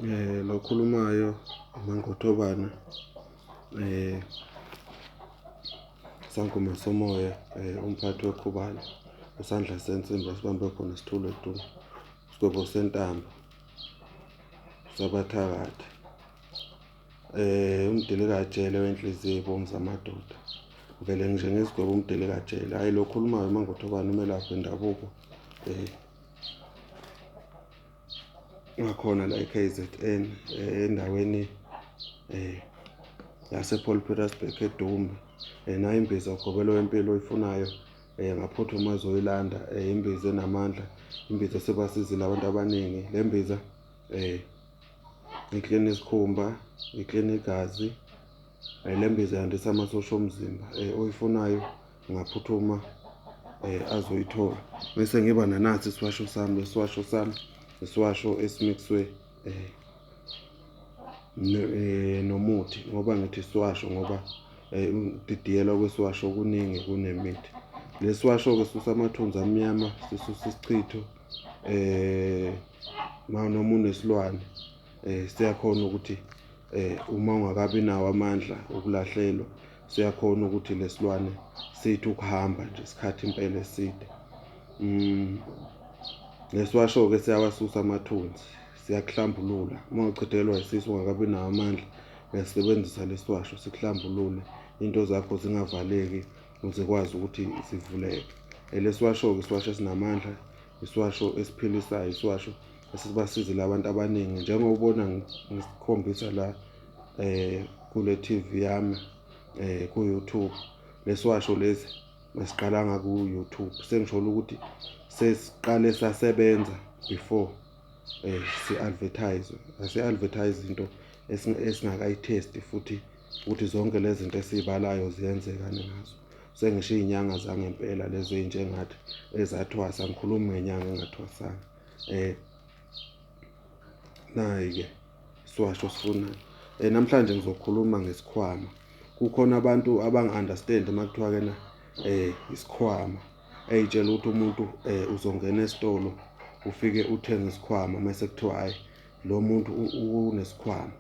Lo khulumayo uMangqotobana Sangoma Somoya, umphathi weKhubalo, usandla sensimbi esibambe khona isithulo eDuma, isigwebo sentambo sabathakathi, umdilikajele wenhliziyo ibomu zamadoda. Vele nje ngesigwebo umdilikajele. Hhayi, lo khulumayo uMangqotobana umelaphi wendabuko ngakhona la e-KZN, endaweni yase-Paul Pietersburg eDuma. Nayo imbiza ugobelo wempilo oyifunayo ngaphuthuma azoyilanda, imbiza enamandla, imbiza esebasizile abantu abaningi. Le mbiza iklina isikhumba, iklina igazi, le mbiza yandisa amasosha omzimba. Oyifunayo ngaphuthuma azoyithola. Bese ngiba nanasi isiwasho sami, isiwasho sami isiwasho esimixwe nomuthi. Ngoba ngithi isiwasho ngoba ukudidiyelwa kwesiwasho kuningi kunemithi. Le siwasho-ke sisusa amathunzi amnyama, sisusa isichitho, noma unesilwane siyakhona ukuthi uma ungakabi nawo amandla okulahlelwa, siyakhona ukuthi lesilwane sithi ukuhamba nje isikhathi impela eside. Lesiwasho-ke siyawasusa amathunzi, siyakuhlambulula. Uma uchidelwa isisu ungakabi nawo amandla, uyasebenzisa lesiwasho sikuhlambulule, into zakho zingavaleki ukuze kwazi ukuthi zivuleke. Lesiwasho-ke isiwasho esinamandla, isiwasho esiphilisayo, isiwasho esibasizile abantu abaningi. Njengoba ubona ngisikhombisa la kule TV yami ku-YouTube. Lesiwasho lesi masiqalanga ku-YouTube, sengisholo ukuthi sesiqale sasebenza before si-advertise into esingakayithesti futhi ukuthi zonke lezi zinto esiy'balayo ziyenzeka ngazo. Sengisho iy'nyanga zangempela lezi ey'njengathi ezathwasa, angikhulumi ngenyanga engathwasanga. Nayi-ke isiwasho osifunayo. Namhlanje ngizokhuluma ngesikhwama. Kukhona abantu abang-understand uma kuthiwa-ke na isikhwama, ey'tshela ukuthi umuntu uzongena esitolo ufike uthenge isikhwama mase kuthiwa hhayi lo muntu unesikhwama.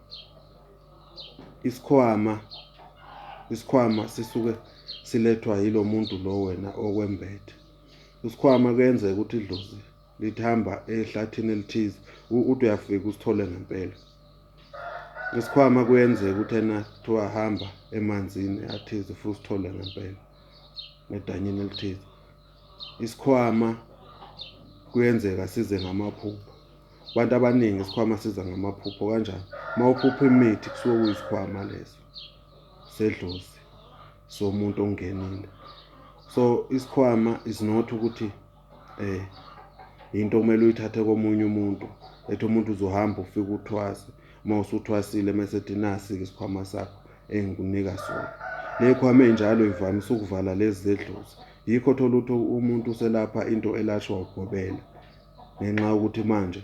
Isikhwama sisuke silethwa yilo muntu lo wena okwembethe. Isikhwama kuyenzeka ukuthi idlozi lithi hamba ehlathini elithize, uthi uyafika usithole ngempela. Isikhwama kuyenzeka ukuthi ena kuthiwa hamba emanzini athize futhi usithole ngempela edanyini elithize. Isikhwama kuyenzeka size ngamaphupho. Abantu abaningi isikhwama siza ngamaphupho. Kanjani? Uma uphupha imithi kusuke kuyisikhwama leso sedlozi somuntu ongenile. So isikhwama is not ukuthi into kumele uyithathe komunye umuntu, ethi umuntu uzohamba ufike uthwase. Uma usuthwasile mase ethi nasi-ke isikhwama sakho engikunika sona. Ney'khwama ey'njalo y'vamise ukuvala lezi zedlozi. Yikho thola ukuthi umuntu uselapha into elashwa ugobela, ngenxa yokuthi manje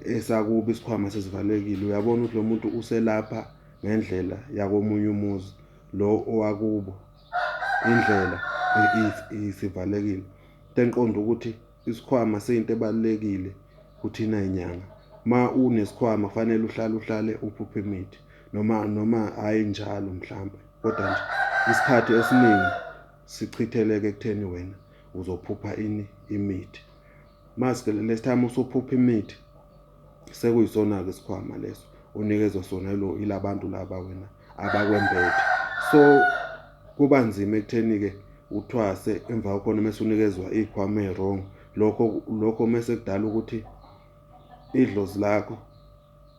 esakuba isikhwama sesivalekile. Uyabona ukuthi lo muntu uselapha ngendlela yakomunye umuzi, lo owakubo indlela isivalekile. Tenqonda ukuthi isikhwama siyinto ebalulekile kuthina inyanga. Ma unesikhwama kufanele uhlale uphuphe imithi, noma hhayi njalo mhlampe, kodwa nje isikhathi esiningi sichitheleke ekutheni wena uzophupha imithi. Mase lesitime usuphupha imithi, sekuyisona-ke isikhwama leso unikezwa sona ila bantu laba wena abakwembethe. So kuba nzima ekutheni-ke uthwase emva kokhona mese unikezwa iy'khwama ey'wrong. Lokho mese kudala ukuthi idlozi lakho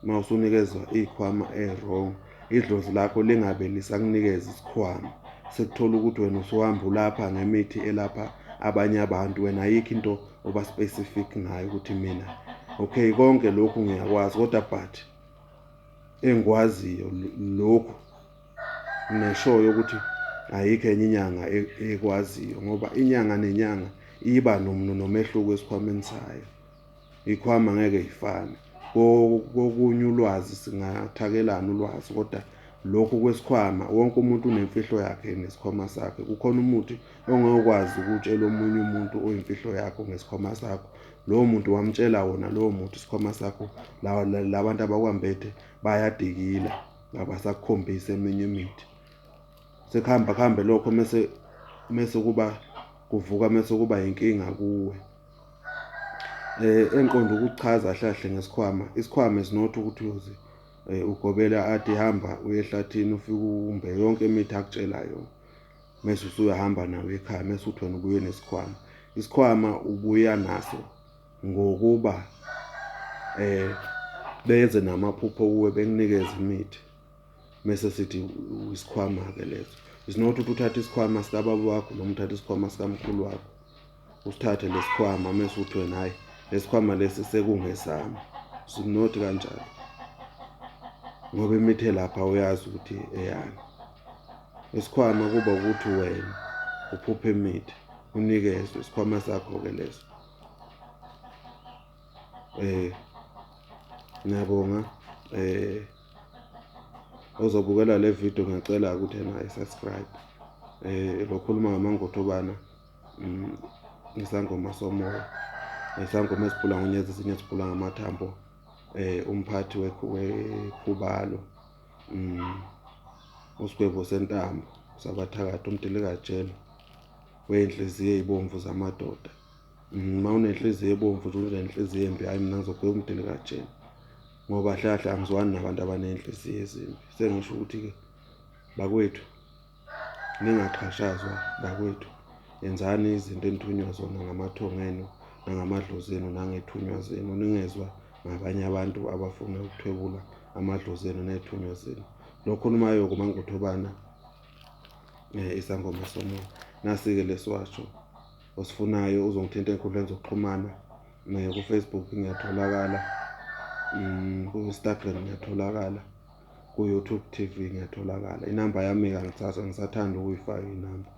uma usunikezwa iy'khwama ey'wrong, idlozi lakho lingabe lisakunikeza isikhwama. Sekuthola ukuthi wena usuhamba ulapha ngemithi elapha abanye abantu, wena ayikho into oba specific ngayo ukuthi mina okay konke lokhu ngiyakwazi, kodwa but engikwaziyo lokhu ngishoyo ukuthi ayikho enye inyanga ekwaziyo, ngoba inyanga nenyanga iba nomehluko esikhwameni sayo. Iy'khwama ngeke y'fane. Kokunye ulwazi singathakelana ulwazi, kodwa lokhu kwesikhwama, wonke umuntu unemfihlo yakhe nesikhwama sakhe. Kukhona umuthi ongekwazi ukutshela omunye umuntu oyimfihlo yakho ngesikhwama sakho. Lowo muntu wamtshela wona lowo muntu isikhwama sakho, labantu abakwambethe bayadikila, abasakukhombisa eminye imithi. Sekuhamba lokho mese kuba inkinga kuwe. Engiqonda ukuchaza hlahle ngesikhwama. Isikhwama is not ukuthi ugobela ade hamba uye ehlathini ufike umbe yonke imithi akutshela yona. Mese usuyahamba nawe ekhaya mese uthi wena ubuye nesikhwama. Isikhwama ubuya naso ngokuba beze namaphupho kuwe bekunikeze imithi. Mese sithi isikhwama-ke leso. It's not ukuthi uthathe isikhwama sikababa wakho noma uthathe isikhwama sikamkhulu wakho. Usithathe lesikhwama mese uthi wena hayi lesikhwama lesi sekungesami. Not kanjalo. Ngoba imithi lapha uyazi ukuthi eyani. Isikhwama kuba ukuthi wena uphuphe imithi unikezwe isikhwama sakho-ke leso. Ngiyabonga. Ozobukela le video ngiyacela ukuthi subscribe. Lokhuluma ngaMangotobana, isangoma somoya. Isangoma esiphula ngonyezi, esinye siphula ngamathambo. Umphathi wekhubalo. Usigwebo sentambo sabathakathi, umdilikajele wey'nhliziyo ey'bomvu zamadoda. Uma unenhliziyo ebomvu nje unenhliziyo embi, hayi mina ngizogweba umdilikajele. Ngoba hlahla angizwani nabantu abaney'nhliziyo ezimbi. Sengisho ukuthi-ke bakwethu ningaxhashazwa bakwethu. Yenzani izinto enithunywa zona ngamathongo enu nangamadlozi enu nangethunywa zenu. Ningezwa ngabanye abantu abafuna ukuthwebula amadlozi enu nethunywa zenu. Lo khulumayo kuMangotobana, isangoma somoya. Nasi-ke lesiwasho osifunayo uzongithinta ey'nkundleni zokuxhumana. Ku-Facebook ngiyatholakala, ku-Instagram ngiyatholakala, ku-YouTube TV ngiyatholakala. Inamba yami-ke angisathandi ukuyifaka inamba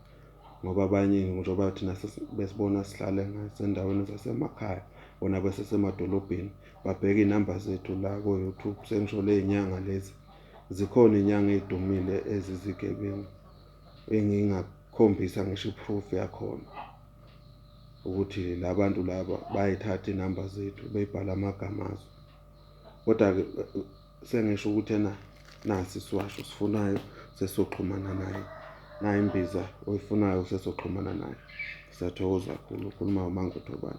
ngoba abanye njengoba thina besibona sihlale ngasendaweni zasemakhaya, bona besesemadolobheni babheka iy'namba zethu la ku-YouTube. Sengisho ley'nyanga lezi, zikhona iy'nyanga ey'dumile ezizigebengu engingakhombisa ngisho i-proof yakhona ukuthi la bantu laba bayithatha iy'namba zethu bey'bhala amagama azo. Kodwa-ke sengisho ukuthi nasi isiwasho sifunayo sesoxhumana naye. Nayi imbiza oyifunayo sesoxhumana naye. Siyathokoza kakhulu. Ukhuluma uMangotobana.